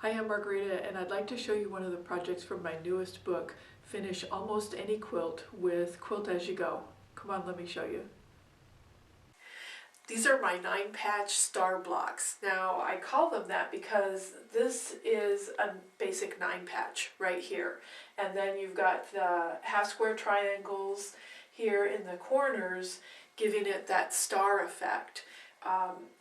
Hi, I'm Margarita, and I'd like to show you one of the projects from my newest book, Finish Almost Any Quilt with Quilt As You Go. Come on, let me show you. These are my 9-patch star blocks. Now, I call them that because this is a basic 9-patch right here. And then you've got the half-square triangles here in the corners, giving it that star effect.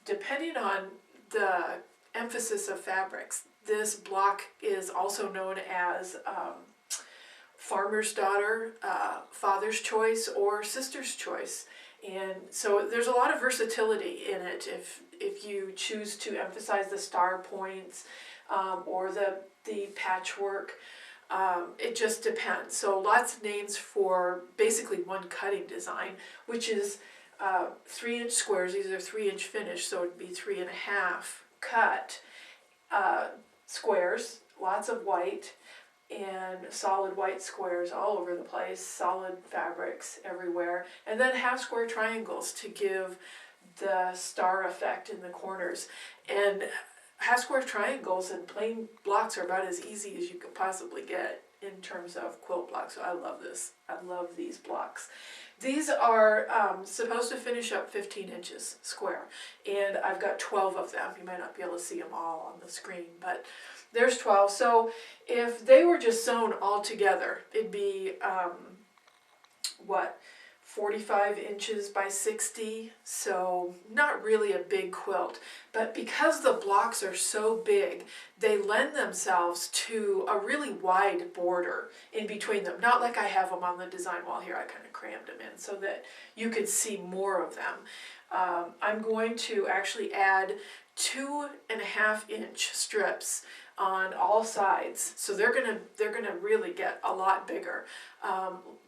Depending on the emphasis of fabrics, this block is also known as Farmer's Daughter, Father's Choice, or Sister's Choice. And so there's a lot of versatility in it if you choose to emphasize the star points or the patchwork. It just depends. So lots of names for basically one cutting design, which is 3-inch squares. These are 3-inch finish, so it'd be 3.5 cut squares, lots of white, and solid white squares all over the place, solid fabrics everywhere, and then half-square triangles to give the star effect in the corners. And half-square triangles and plain blocks are about as easy as you could possibly get in terms of quilt blocks. So I love this. I love these blocks. These are supposed to finish up 15 inches square, and I've got 12 of them. You might not be able to see them all on the screen, but there's 12. So if they were just sewn all together, it'd be, 45 inches by 60, so not really a big quilt. But because the blocks are so big, they lend themselves to a really wide border in between them. Not like I have them on the design wall here. I kind of crammed them in so that you could see more of them. I'm going to actually add 2.5-inch strips on all sides, so they're gonna really get a lot bigger.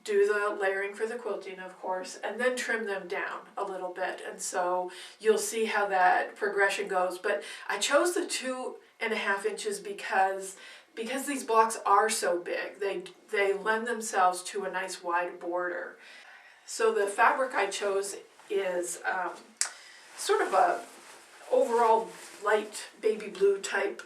Do the layering for the quilting, of course, and then trim them down a little bit, and so you'll see how that progression goes. But I chose the 2.5 inches because these blocks are so big. They lend themselves to a nice wide border. So the fabric I chose is sort of a overall light baby blue type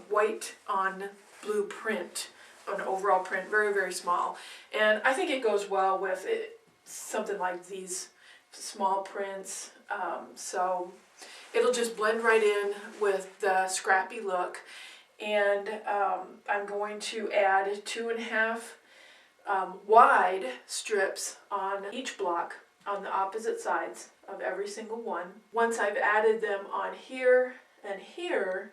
white on blue print, an overall print, very, very small. And I think it goes well with it, something like these small prints. So it'll just blend right in with the scrappy look. And I'm going to add 2.5 wide strips on each block on the opposite sides of every single one. Once I've added them on here and here,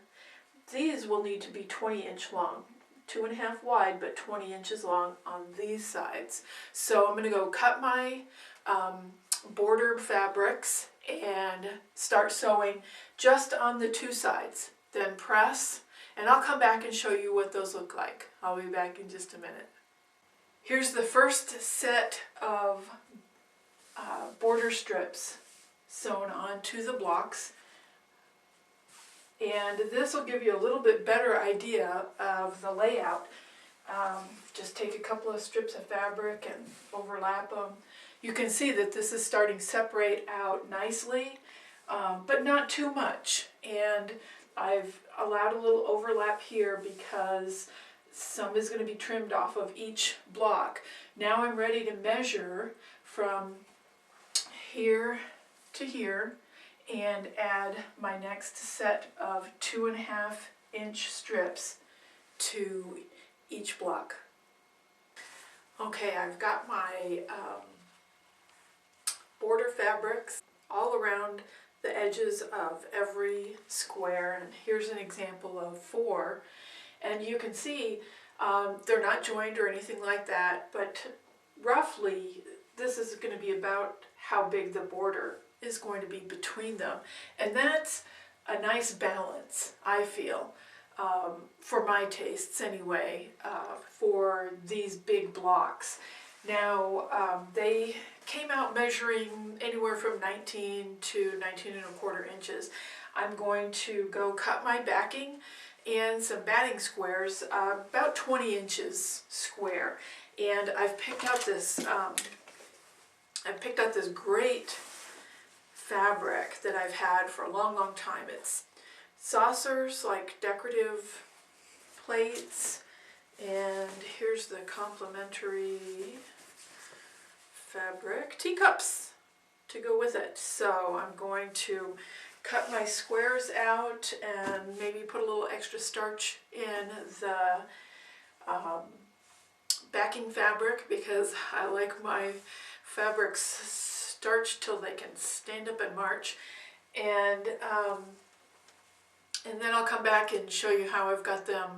these will need to be 20-inch long. 2.5 wide, but 20 inches long on these sides. So I'm going to go cut my border fabrics and start sewing just on the two sides. Then press, and I'll come back and show you what those look like. I'll be back in just a minute. Here's the first set of border strips sewn onto the blocks. And this will give you a little bit better idea of the layout. Just take a couple of strips of fabric and overlap them. You can see that this is starting to separate out nicely, but not too much. And I've allowed a little overlap here because some is going to be trimmed off of each block. Now I'm ready to measure from here to here and add my next set of 2.5-inch strips to each block. Okay, I've got my border fabrics all around the edges of every square, and here's an example of 4. And you can see they're not joined or anything like that, but roughly this is going to be about how big the border is going to be between them. And that's a nice balance, I feel, for my tastes anyway, for these big blocks. Now, they came out measuring anywhere from 19 to 19.25 inches. I'm going to go cut my backing and some batting squares, about 20 inches square. And I've picked out this great fabric that I've had for a long, long time. It's saucers, like decorative plates, and here's the complimentary fabric teacups to go with it. So I'm going to cut my squares out and maybe put a little extra starch in the backing fabric, because I like my fabrics starched till they can stand up and march. And then I'll come back and show you how I've got them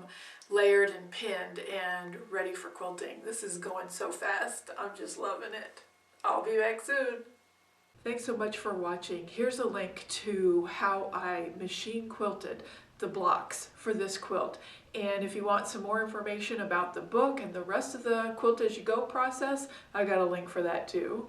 layered and pinned and ready for quilting. This is going so fast. I'm just loving it. I'll be back soon. Thanks so much for watching. Here's a link to how I machine quilted the blocks for this quilt. And if you want some more information about the book and the rest of the Quilt As You Go process, I got a link for that too.